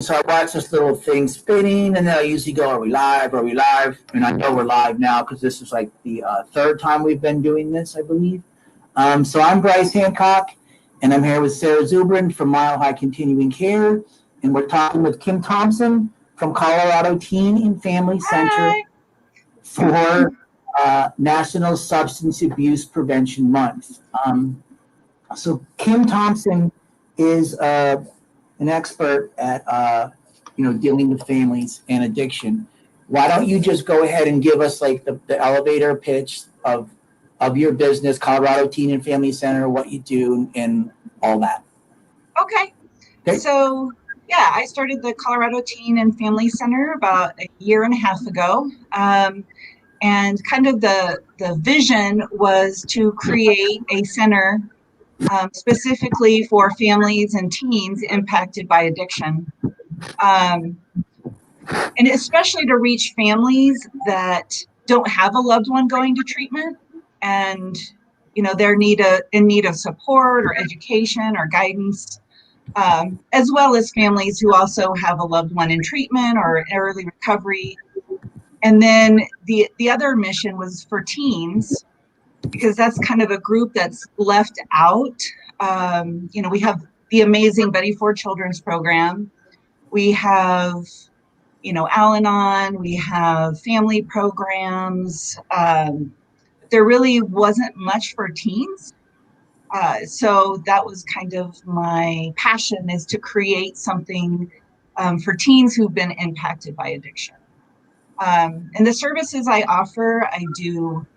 So I watch this little thing spinning, and then I usually go, "Are we live? Are we live?" And I know we're live now because this is like the third time we've been doing this, I believe. So I'm Brice Hancock, and I'm here with Sarah Zubrin from Mile High Continuing Care, and we're talking with Kim Thompson from Colorado Teen and Family Center Hi. for National Substance Abuse Prevention Month. So Kim Thompson is an expert at dealing with families and addiction. Why don't you just go ahead and give us like the elevator pitch of your business, Colorado Teen and Family Center, what you do, and all that. Okay. So, yeah, I started the Colorado Teen and Family Center about a year and a half ago. And kind of the vision was to create a center specifically for families and teens impacted by addiction. And especially to reach families that don't have a loved one going to treatment and they're in need of support or education or guidance, as well as families who also have a loved one in treatment or early recovery. And then the other mission was for teens, because that's kind of a group that's left out. We have the amazing Buddy for Children's program. We have, Al-Anon, we have family programs. There really wasn't much for teens. So that was kind of my passion, is to create something for teens who've been impacted by addiction. And the services I offer, I do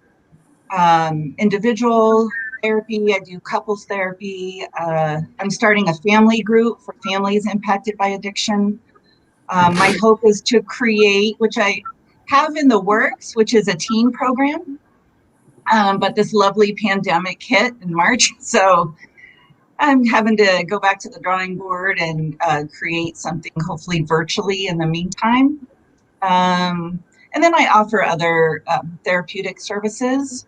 individual therapy, I do couples therapy. I'm starting a family group for families impacted by addiction. My hope is to create, which I have in the works, which is a teen program. But this lovely pandemic hit in March, so I'm having to go back to the drawing board and create something hopefully virtually in the meantime. And then I offer other therapeutic services.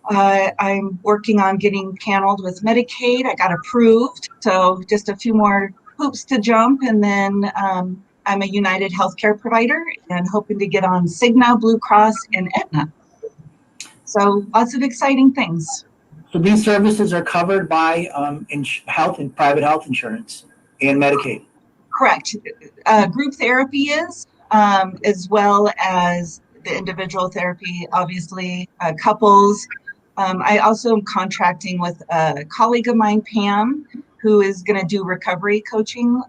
I'm working on getting paneled with Medicaid. I got approved, so just a few more hoops to jump, and then I'm a United Healthcare provider and hoping to get on Cigna, Blue Cross, and Aetna. So lots of exciting things. So these services are covered by health and private health insurance and Medicaid. Correct. Group therapy is, as well as the individual therapy, obviously, couples. I also am contracting with a colleague of mine, Pam, who is going to do recovery coaching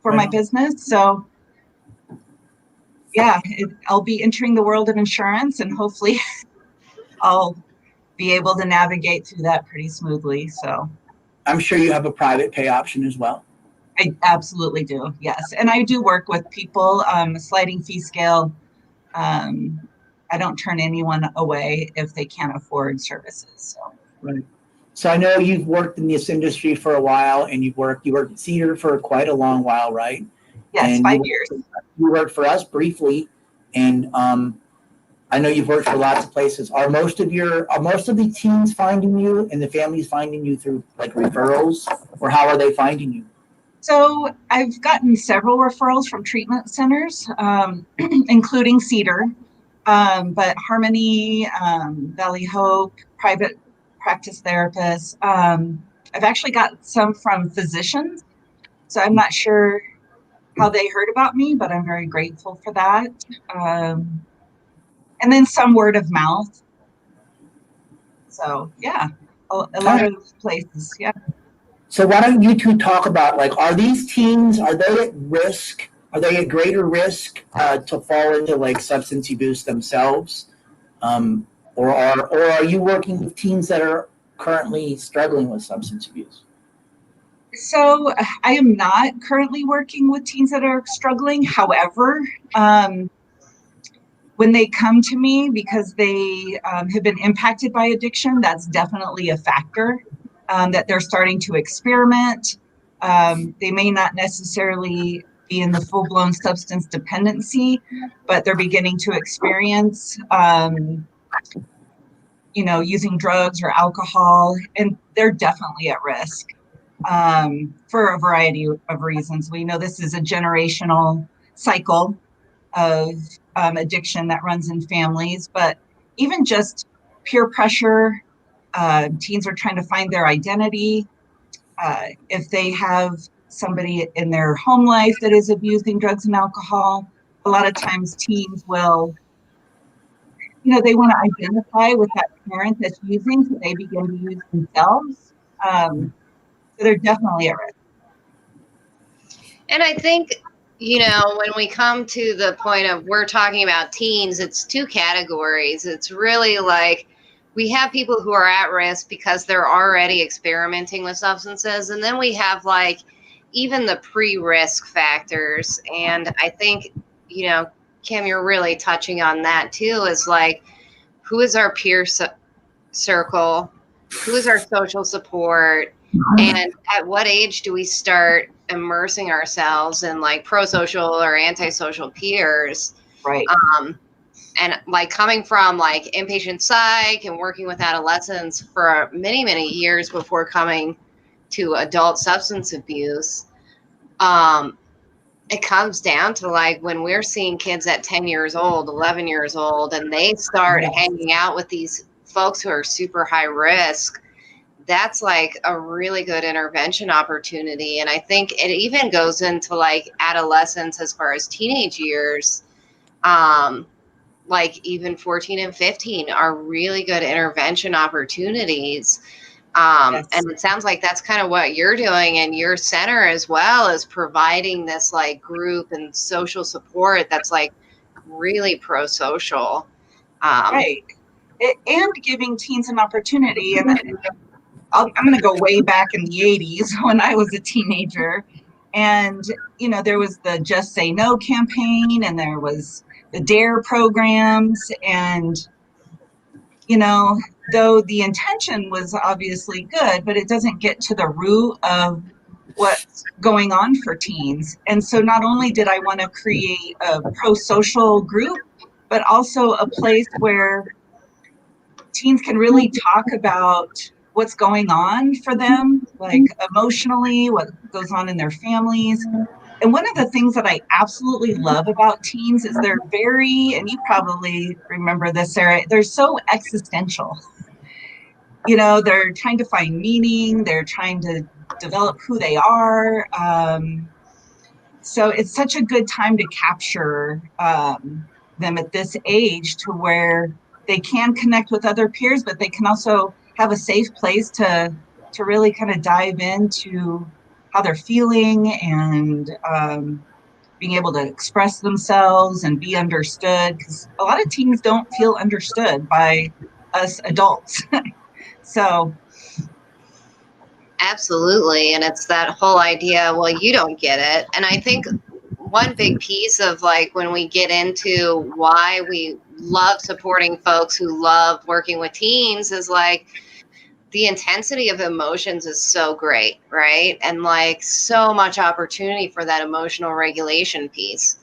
for my business. So, yeah, I'll be entering the world of insurance, and hopefully I'll be able to navigate through that pretty smoothly. So I'm sure you have a private pay option as well. I absolutely do. Yes. And I do work with people, a sliding fee scale. I don't turn anyone away if they can't afford services. So. Right. So I know you've worked in this industry for a while, and you worked at Cedar for quite a long while, right? Yes, and 5 years. You worked for us briefly, and I know you've worked for lots of places. Are most of the teens finding you and the families finding you through like referrals, or how are they finding you? So I've gotten several referrals from treatment centers, including Cedar, but Harmony, Valley Hope, private practice therapists. I've actually got some from physicians, so I'm not sure how they heard about me, but I'm very grateful for that. And then some word of mouth. So yeah, a lot of places. Yeah. So why don't you two talk about, like, are these teens, are they at risk? Are they at greater risk to fall into like substance abuse themselves? Or are you working with teens that are currently struggling with substance abuse? So I am not currently working with teens that are struggling. However, when they come to me because they have been impacted by addiction, that's definitely a factor, that they're starting to experiment. They may not necessarily be in the full-blown substance dependency, but they're beginning to experience, using drugs or alcohol, and they're definitely at risk. for a variety of reasons. We know this is a generational cycle of addiction that runs in families, but even just peer pressure, teens are trying to find their identity. If they have somebody in their home life that is abusing drugs and alcohol, a lot of times teens will, they want to identify with that parent that's using, so they begin to use themselves. So they're definitely at risk. And I think, when we come to the point of we're talking about teens, it's two categories. It's really like we have people who are at risk because they're already experimenting with substances. And then we have like even the pre-risk factors. And I think, Kim, you're really touching on that too, is like, who is our peer circle? Who is our social support? And at what age do we start immersing ourselves in like pro-social or antisocial peers? Right. And like coming from like inpatient psych and working with adolescents for many, many years before coming to adult substance abuse, it comes down to like when we're seeing kids at 10 years old, 11 years old, and they start hanging out with these folks who are super high risk, that's like a really good intervention opportunity. And I think it even goes into like adolescence as far as teenage years. Like even 14 and 15 are really good intervention opportunities. Yes. And it sounds like that's kind of what you're doing in your center as well, as providing this like group and social support that's like really pro-social. Right. And giving teens an opportunity. And I'm going to go way back in the 80s when I was a teenager. And, there was the Just Say No campaign, and there was the DARE programs. And, though the intention was obviously good, but it doesn't get to the root of what's going on for teens. And so not only did I want to create a pro-social group, but also a place where teens can really talk about what's going on for them, like emotionally, what goes on in their families. And one of the things that I absolutely love about teens is they're and you probably remember this, Sarah, they're so existential. They're trying to find meaning, they're trying to develop who they are. So it's such a good time to capture them at this age, to where they can connect with other peers, but they can also have a safe place to really kind of dive into how they're feeling, and being able to express themselves and be understood, because a lot of teens don't feel understood by us adults. So absolutely. And it's that whole idea, well, you don't get it. And I think one big piece of like when we get into why we love supporting folks who love working with teens is like the intensity of emotions is so great, right? And like so much opportunity for that emotional regulation piece.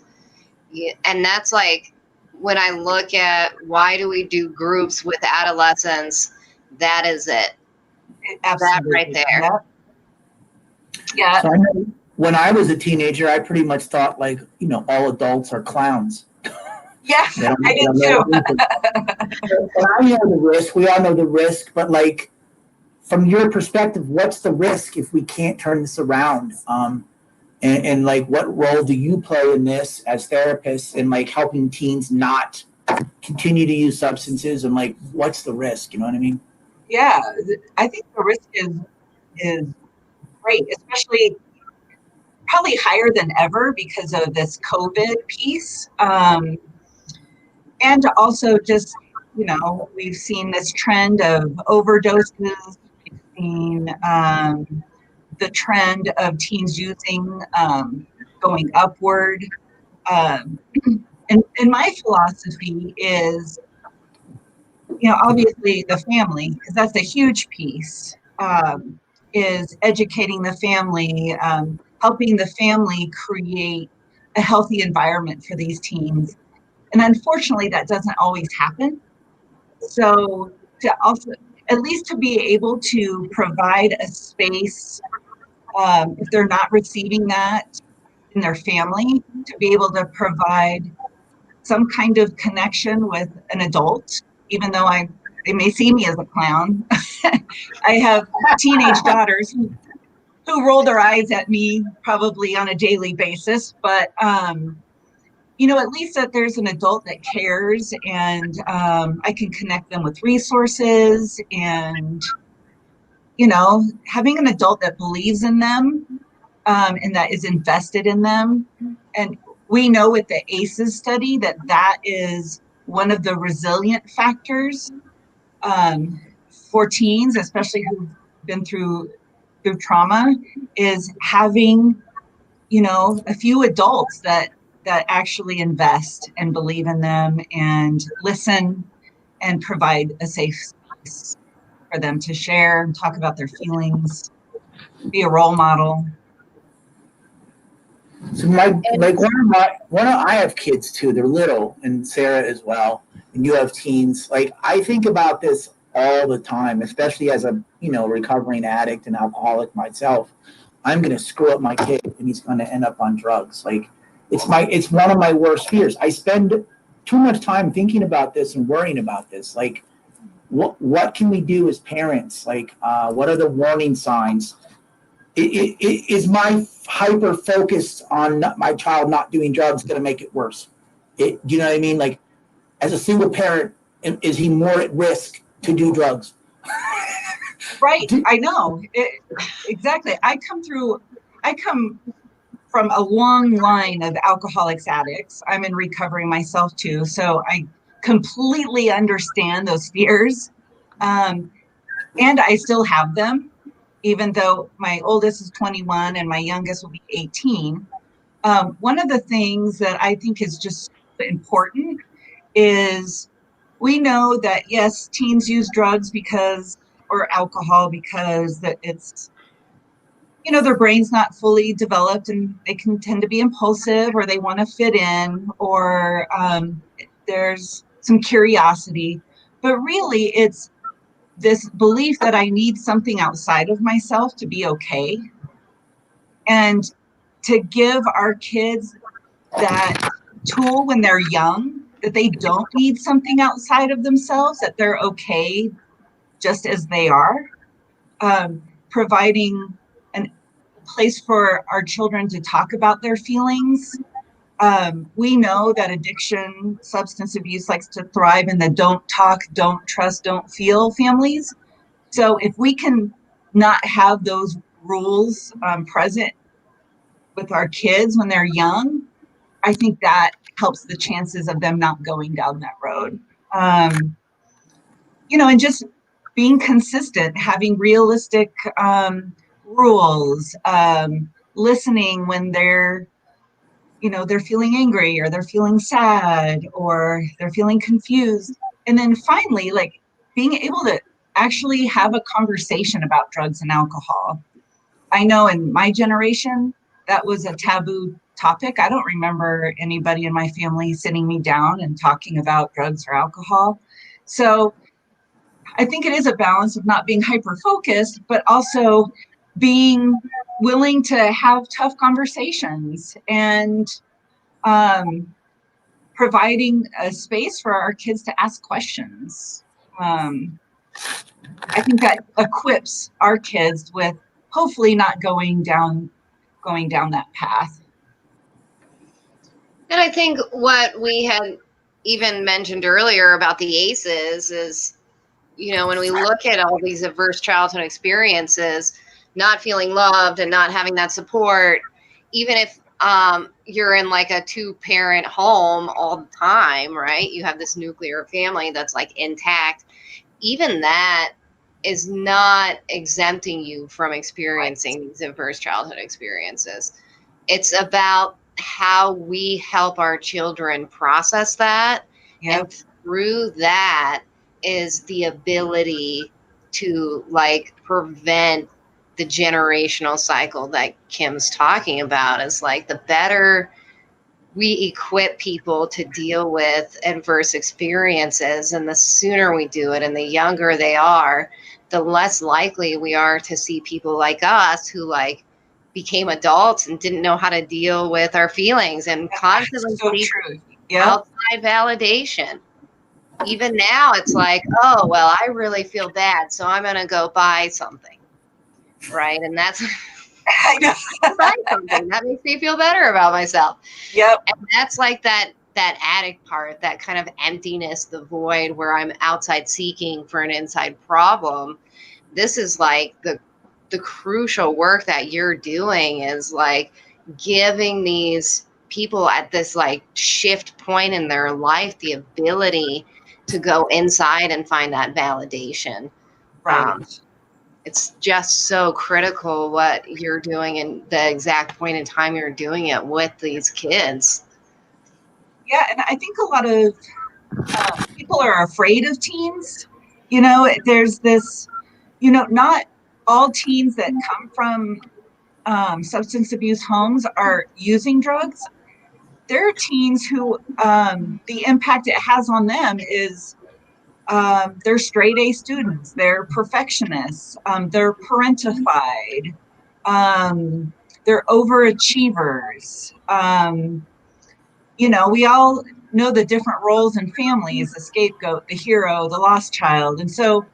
And that's like when I look at why do we do groups with adolescents, that is it. absolutely. That right there. Yeah. So I know when I was a teenager, I pretty much thought like, all adults are clowns. Yeah, I did too. And I know the risk. We all know the risk, but like, from your perspective, what's the risk if we can't turn this around? And like, what role do you play in this as therapists in like helping teens not continue to use substances? And like, what's the risk? You know what I mean? Yeah, I think the risk is great, especially probably higher than ever because of this COVID piece. And also just, we've seen this trend of overdoses. We've seen the trend of teens using going upward. And my philosophy is, obviously the family, because that's a huge piece, is educating the family, helping the family create a healthy environment for these teens. And unfortunately, that doesn't always happen. So to also, at least to be able to provide a space if they're not receiving that in their family, to be able to provide some kind of connection with an adult, even though they may see me as a clown. I have teenage daughters who roll their eyes at me probably on a daily basis, but at least that there's an adult that cares, and I can connect them with resources, and having an adult that believes in them, and that is invested in them. And we know with the ACEs study that is one of the resilient factors for teens, especially who've been through trauma, is having a few adults that actually invest and believe in them and listen and provide a safe space for them to share and talk about their feelings, be a role model. So I have kids too. They're little, and Sarah as well. And you have teens. Like, I think about this all the time, especially as a recovering addict and alcoholic myself. I'm going to screw up my kid, and he's going to end up on drugs. Like, it's one of my worst fears. I spend too much time thinking about this and worrying about this. Like, what can we do as parents? Like, what are the warning signs? Is my hyper focus on my child not doing drugs going to make it worse? Do you know what I mean? Like, as a single parent, is he more at risk to do drugs? Right. I know. Exactly. I come from a long line of alcoholics, addicts. I'm in recovery myself too. So I completely understand those fears. And I still have them, even though my oldest is 21 and my youngest will be 18. One of the things that I think is just important is we know that, yes, teens use drugs or alcohol because it's, their brain's not fully developed, and they can tend to be impulsive, or they want to fit in, or there's some curiosity. But really, it's this belief that I need something outside of myself to be okay. And to give our kids that tool when they're young, that they don't need something outside of themselves, that they're okay just as they are, providing a place for our children to talk about their feelings. We know that addiction, substance abuse likes to thrive in the don't talk, don't trust, don't feel families. So if we can not have those rules present with our kids when they're young, I think that helps the chances of them not going down that road. And just being consistent, having realistic rules, listening when they're feeling angry, or they're feeling sad, or they're feeling confused. And then finally, like, being able to actually have a conversation about drugs and alcohol. I know in my generation, that was a taboo topic. I don't remember anybody in my family sitting me down and talking about drugs or alcohol. So I think it is a balance of not being hyper-focused, but also being willing to have tough conversations, and providing a space for our kids to ask questions. I think that equips our kids with hopefully not going down that path. And I think what we had even mentioned earlier about the ACEs is, when we look at all these adverse childhood experiences, not feeling loved and not having that support, even if you're in like a 2-parent home all the time, right? You have this nuclear family that's like intact. Even that is not exempting you from experiencing these adverse childhood experiences. It's about how we help our children process that. Yep. And through that is the ability to like prevent the generational cycle that Kim's talking about. Is like, the better we equip people to deal with adverse experiences, and the sooner we do it and the younger they are, the less likely we are to see people like us who like became adults and didn't know how to deal with our feelings and constantly So seek true. Yeah. outside validation. Even now, it's like, oh, well, I really feel bad, so I'm going to go buy something, right? And that's I know. buy something that makes me feel better about myself. Yep. And that's like that addict part, that kind of emptiness, the void where I'm outside seeking for an inside problem. This is like the crucial work that you're doing is like giving these people at this like shift point in their life the ability to go inside and find that validation. Right. It's just so critical what you're doing and the exact point in time you're doing it with these kids. Yeah, and I think a lot of people are afraid of teens. There's this, not all teens that come from substance abuse homes are using drugs. There are teens who the impact it has on them is they're straight A students, they're perfectionists, they're parentified, they're overachievers. We all know the different roles in families, the scapegoat, the hero, the lost child. And so,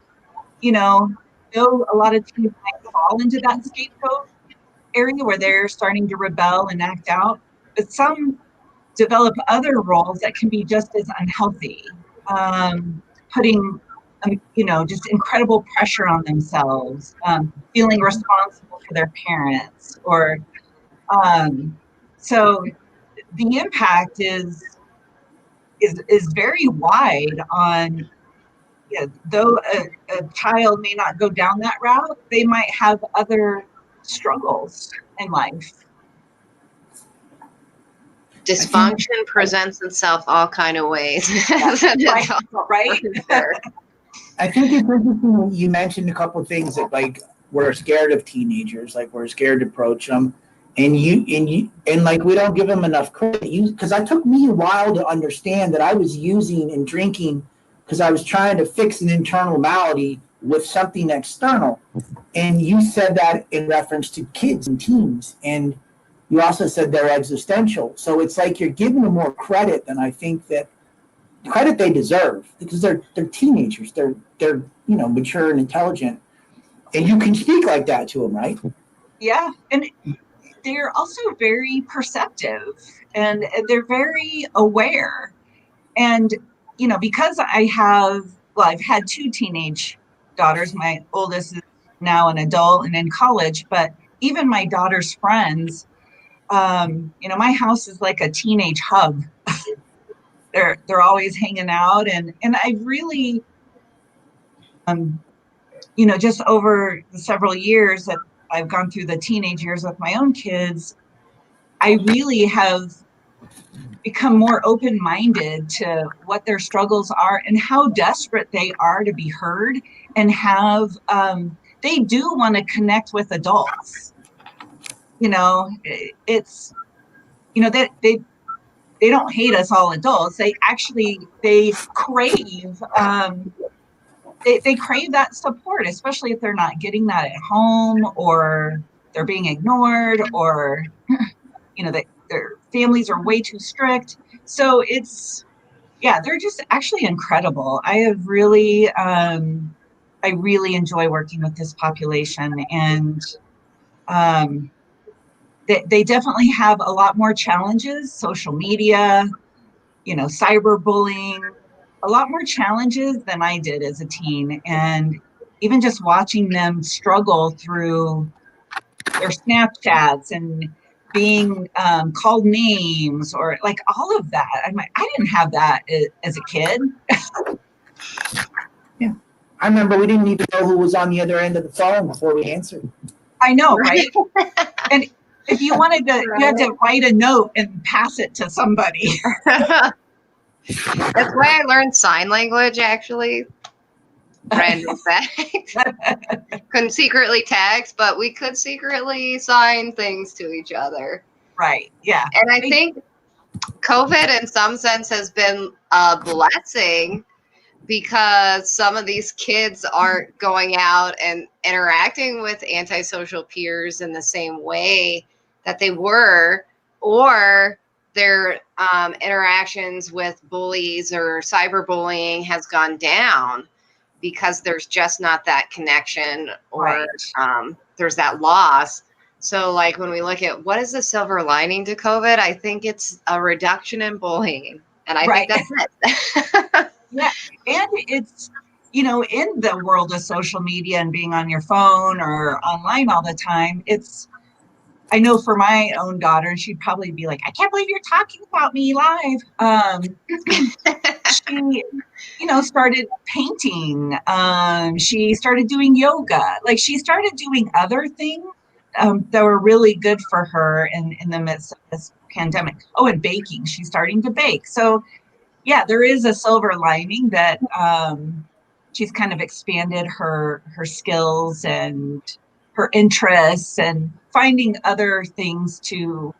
though a lot of teens might fall into that scapegoat area where they're starting to rebel and act out, but some develop other roles that can be just as unhealthy, putting, just incredible pressure on themselves, feeling responsible for their parents, or so the impact is very wide on, though a child may not go down that route, they might have other struggles in life. Dysfunction presents itself all kind of ways. Right. I think it's interesting you mentioned a couple of things that like we're scared of teenagers, like we're scared to approach them, and like we don't give them enough credit. Because it took me a while to understand that I was using and drinking because I was trying to fix an internal malady with something external. And you said that in reference to kids and teens, and you also said they're existential. So it's like you're giving them more credit than I think that credit they deserve, because they're teenagers. They're mature and intelligent, and you can speak like that to them, right? Yeah, and they're also very perceptive, and they're very aware. And because I've had two teenage daughters. My oldest is now an adult and in college, but even my daughter's friends, my house is like a teenage hub. They're always hanging out, and I really, just over the several years that I've gone through the teenage years with my own kids, I really have become more open-minded to what their struggles are and how desperate they are to be heard, and have they do want to connect with adults. It's that they don't hate us all adults. They crave they crave that support, especially if they're not getting that at home, or they're being ignored, or their families are way too strict. So they're just actually incredible. I really enjoy working with this population, and they definitely have a lot more challenges, social media, cyberbullying, a lot more challenges than I did as a teen. And even just watching them struggle through their Snapchats and being called names, or like all of that. I'm like, I didn't have that as a kid. Yeah. I remember we didn't even know who was on the other end of the phone before we answered. I know, right? And if you wanted to, you had to write a note and pass it to somebody. That's why I learned sign language, actually. Random fact. Couldn't secretly text, but we could secretly sign things to each other. Right. Yeah. And I think COVID in some sense has been a blessing because some of these kids aren't going out and interacting with antisocial peers in the same way that they were, or their interactions with bullies or cyberbullying has gone down because there's just not that connection, or there's that loss. So like when we look at what is the silver lining to COVID, I think it's a reduction in bullying. And I think that's it. Yeah. And it's, in the world of social media and being on your phone or online all the time, I know for my own daughter, she'd probably be like, I can't believe you're talking about me live. She, started painting. She started doing yoga. Like she started doing other things that were really good for her in the midst of this pandemic. Oh, and baking. She's starting to bake. So yeah, there is a silver lining that she's kind of expanded her skills and her interests and finding other things to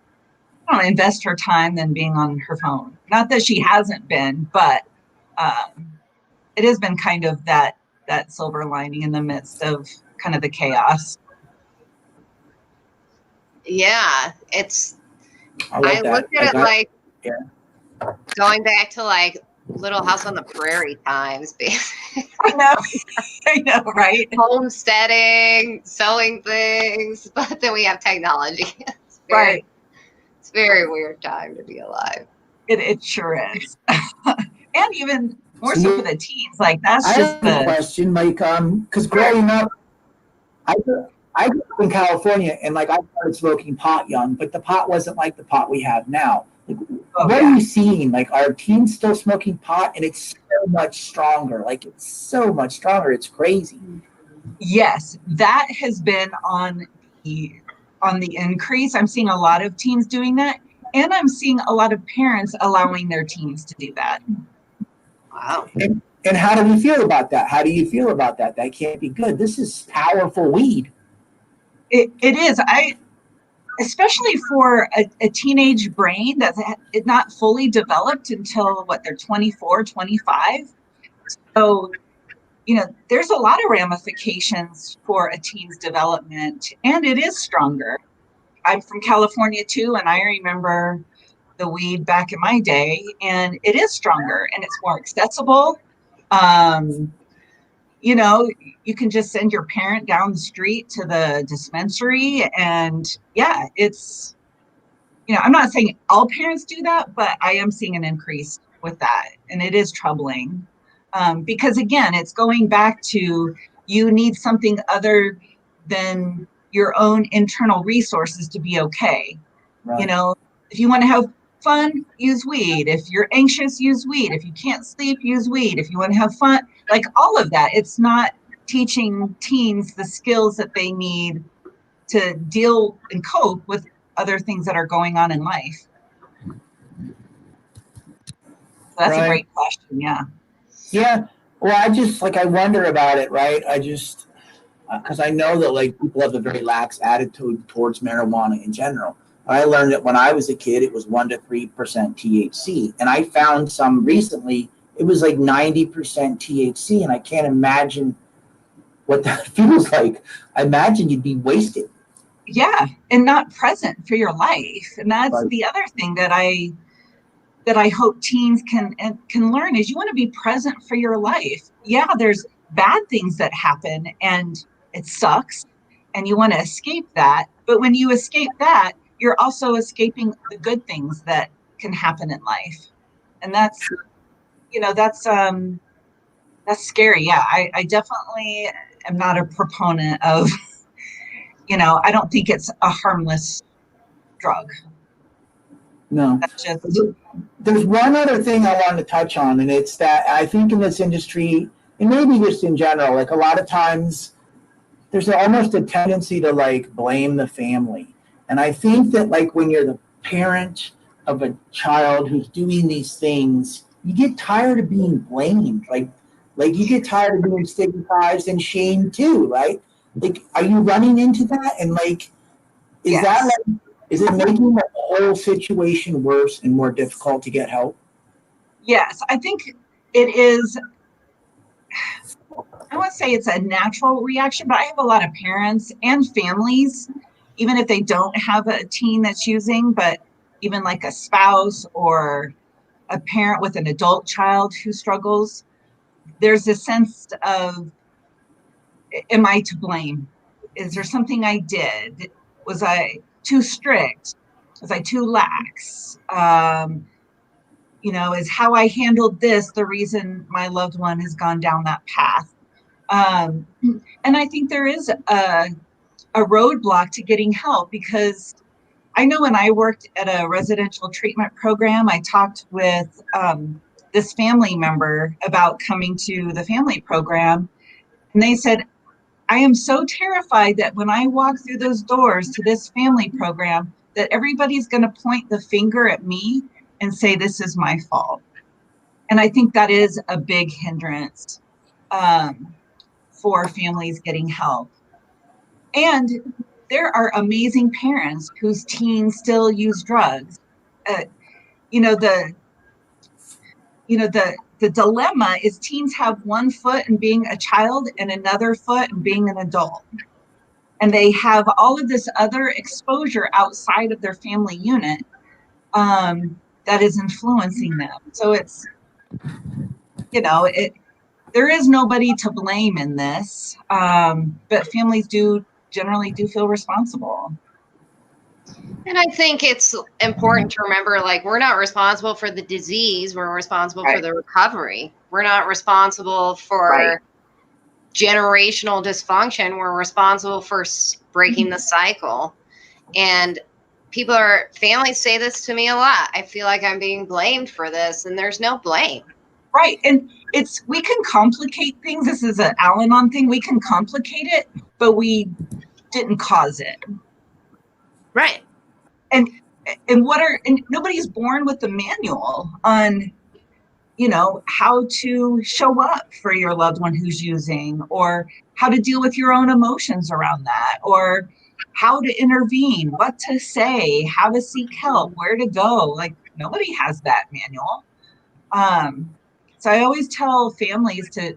invest her time than being on her phone. Not that she hasn't been, but it has been kind of that silver lining in the midst of kind of the chaos. Yeah, I looked at it going back to like Little House on the Prairie times. I know, right? Homesteading, sewing things, but then we have technology. It's a very weird time to be alive. It sure is. And even more so for the teens. Like that's just the question. Like, because growing up, I grew up in California, and like I started smoking pot young, but the pot wasn't like the pot we have now. Like, what are you seeing? Like, are teens still smoking pot? And it's so much stronger. Like, it's so much stronger. It's crazy. Yes, that has been on the increase. I'm seeing a lot of teens doing that, and I'm seeing a lot of parents allowing their teens to do that. Wow. And how do we feel about that? How do you feel about that? That can't be good. This is powerful weed. It is. Especially for a teenage brain that's not fully developed until they're 24, 25. So, there's a lot of ramifications for a teen's development, and it is stronger. I'm from California too, and I remember the weed back in my day, and it is stronger and it's more accessible. You can just send your parent down the street to the dispensary, and it's, I'm not saying all parents do that, but I am seeing an increase with that, and it is troubling. Because again, it's going back to you need something other than your own internal resources to be okay. Right. If you want to have fun, use weed. If you're anxious, use weed. If you can't sleep, use weed. If you want to have fun, like all of that, it's not teaching teens the skills that they need to deal and cope with other things that are going on in life. So that's a great question. Yeah. Yeah. Well, I wonder about it, right? Because I know that like people have a very lax attitude towards marijuana in general. I learned that when I was a kid, it was 1 to 3% THC. And I found some recently, it was like 90% THC. And I can't imagine what that feels like. I imagine you'd be wasted. Yeah. And not present for your life. And that's the other thing that I hope teens can learn is you want to be present for your life. Yeah, there's bad things that happen and it sucks and you want to escape that. But when you escape that, you're also escaping the good things that can happen in life. And that's scary. Yeah, I definitely am not a proponent of, I don't think it's a harmless drug. No. There's one other thing I wanted to touch on, and it's that I think in this industry, and maybe just in general, like a lot of times there's almost a tendency to like blame the family. And I think that like when you're the parent of a child who's doing these things, you get tired of being blamed. Like you get tired of being stigmatized and shamed too, right? Like, are you running into that? And like, is it making the whole situation worse and more difficult to get help? Yes, I think it is I won't say it's a natural reaction, but I have a lot of parents and families, even if they don't have a teen that's using, but even like a spouse or a parent with an adult child who struggles, there's a sense of, am I to blame? Is there something I did? Was I too strict? Was I too lax? Is how I handled this the reason my loved one has gone down that path? And I think there is a roadblock to getting help, because I know when I worked at a residential treatment program, I talked with this family member about coming to the family program. And they said, I am so terrified that when I walk through those doors to this family program, that everybody's going to point the finger at me and say, this is my fault. And I think that is a big hindrance for families getting help. And there are amazing parents whose teens still use drugs. The dilemma is teens have one foot in being a child and another foot in being an adult. And they have all of this other exposure outside of their family unit that is influencing them. So it's, there is nobody to blame in this, but families generally do feel responsible. And I think it's important to remember, like, we're not responsible for the disease. We're responsible for the recovery. We're not responsible for generational dysfunction. We're responsible for breaking the cycle. And families say this to me a lot. I feel like I'm being blamed for this, and there's no blame. Right. And we can complicate things. This is an Al-Anon thing. We can complicate it, but we didn't cause it. Right. And nobody's born with the manual on, how to show up for your loved one who's using, or how to deal with your own emotions around that, or how to intervene, what to say, how to seek help, where to go. Like, nobody has that manual. So I always tell families to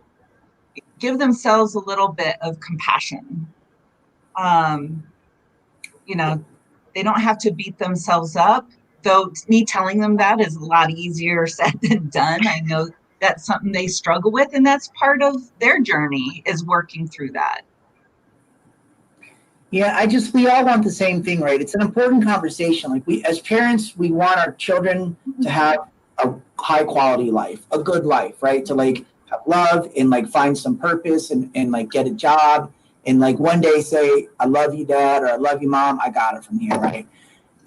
give themselves a little bit of compassion. They don't have to beat themselves up, though me telling them that is a lot easier said than done. I know that's something they struggle with, and that's part of their journey, is working through that. Yeah, we all want the same thing, right? It's an important conversation. Like, as parents, we want our children to have a high quality life, a good life, right? To like have love and like find some purpose and like get a job and like one day say, I love you, Dad, or I love you, Mom. I got it from here, right?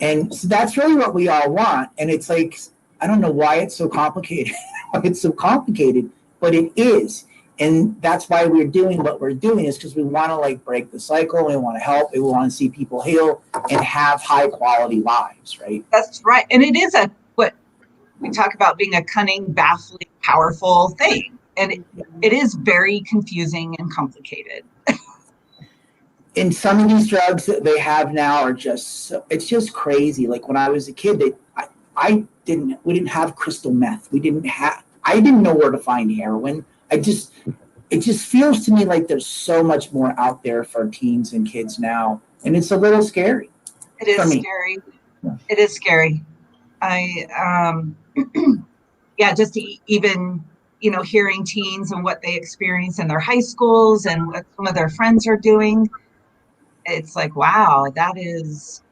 And so that's really what we all want. And it's like, I don't know why it's so complicated. It's so complicated, but it is. And that's why we're doing what we're doing, is because we want to like break the cycle. We want to help. We want to see people heal and have high quality lives, right? That's right. And it is what we talk about being a cunning, baffling, powerful thing. And it is very confusing and complicated. And some of these drugs that they have now are it's just crazy. Like when I was a kid, we didn't have crystal meth. I didn't know where to find heroin. It just feels to me like there's so much more out there for teens and kids now. And it's a little scary. It is scary. Yeah. It is scary. Just even, hearing teens and what they experience in their high schools and what some of their friends are doing. It's like, wow, that is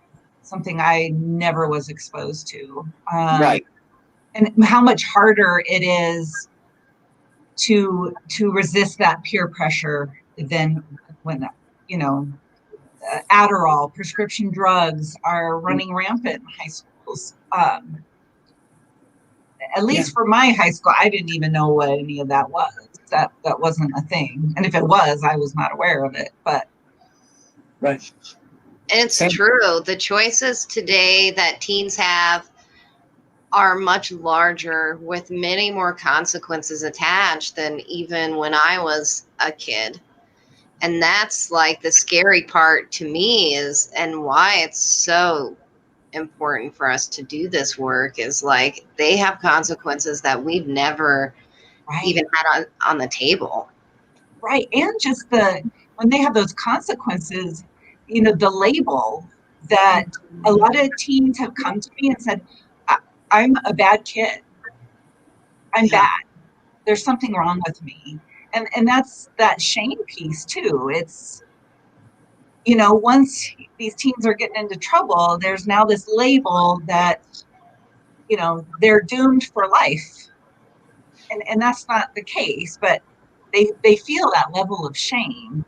something I never was exposed to. Right. And how much harder it is to resist that peer pressure than when, Adderall, prescription drugs are running rampant in high schools. At least for my high school, I didn't even know what any of that was. That wasn't a thing. And if it was, I was not aware of it. But right. And it's true. The choices today that teens have are much larger, with many more consequences attached than even when I was a kid. And that's like the scary part to me and why it's so important for us to do this work, is like they have consequences that we've never even had on the table. Right. And just when they have those consequences, the label that a lot of teens have come to me and said, I'm a bad kid. I'm bad. There's something wrong with me. And that's that shame piece too. It's, once these teens are getting into trouble, there's now this label that, they're doomed for life. And that's not the case, but they feel that level of shame.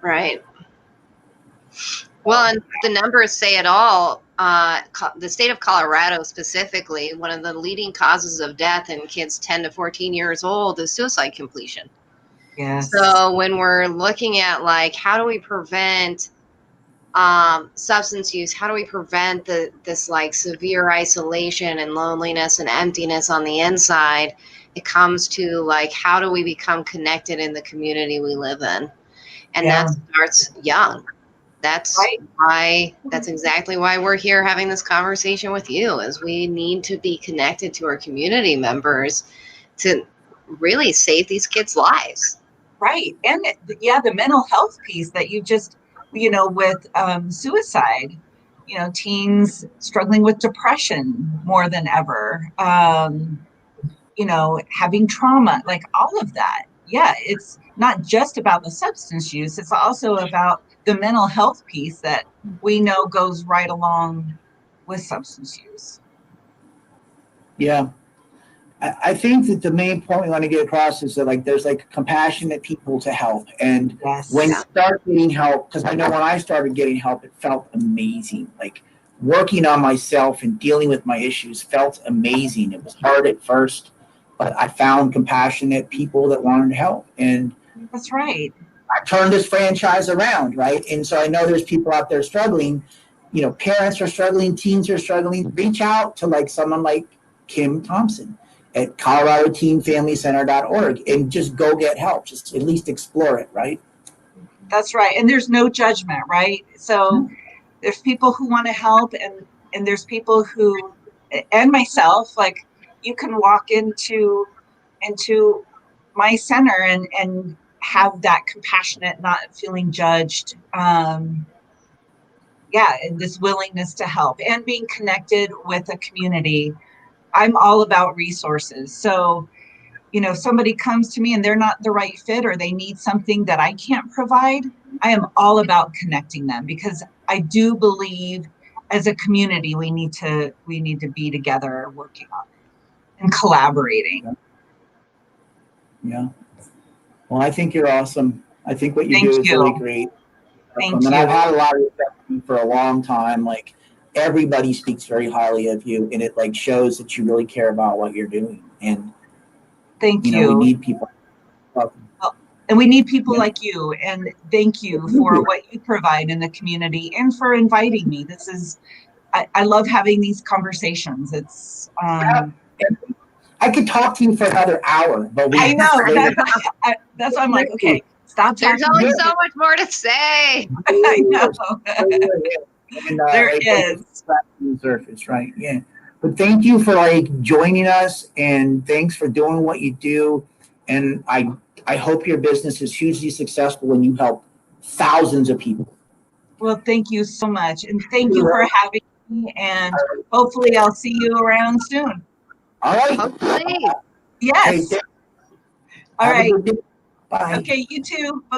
Right. Well, and the numbers say it all. The state of Colorado specifically, one of the leading causes of death in kids 10 to 14 years old is suicide completion. Yes. So when we're looking at like, how do we prevent substance use? How do we prevent this like severe isolation and loneliness and emptiness on the inside? It comes to like, how do we become connected in the community we live in? And that starts young. That's right. That's exactly why we're here having this conversation with you, is we need to be connected to our community members to really save these kids' lives. Right. And the mental health piece that you just, with suicide, teens struggling with depression more than ever, having trauma, like all of that. Yeah, it's not just about the substance use. It's also about the mental health piece that we know goes right along with substance use. Yeah. I think that the main point we want to get across is that like there's like compassionate people to help. And when you start getting help, because I know when I started getting help, it felt amazing. Like working on myself and dealing with my issues felt amazing. It was hard at first, but I found compassionate people that wanted to help. And that's right. I turned this franchise around, right? And so I know there's people out there struggling, parents are struggling, teens are struggling. Reach out to like someone like Kim Thompson at ColoradoTeenFamilyCenter.org and just go get help. Just at least explore it, right? That's right. And there's no judgment, right? So there's people who want to help and there's people who, and myself, like you can walk into my center and have that compassionate, not feeling judged. And this willingness to help and being connected with a community. I'm all about resources. So, somebody comes to me and they're not the right fit or they need something that I can't provide, I am all about connecting them because I do believe as a community we need to be together working on it and collaborating. Yeah. Well, I think you're awesome. I think what you do is really great. Thank you. And I've had a lot of respect for you for a long time. Like everybody speaks very highly of you, and it like shows that you really care about what you're doing. And thank you. We need people. And we need people like you. And thank you for what you provide in the community and for inviting me. This is, I love having these conversations. It's, I could talk to you for another hour, but I know. That's why I'm like, okay, stop talking. There's only so much more to say. I know. And, there is. The surface, right? Yeah. But thank you for like joining us, and thanks for doing what you do. And I hope your business is hugely successful and you help thousands of people. Well, thank you so much, and thank you for having me. And hopefully, I'll see you around soon. All right. Hopefully. Yes. Hey, all right. Bye. Okay. You too. Bye-bye.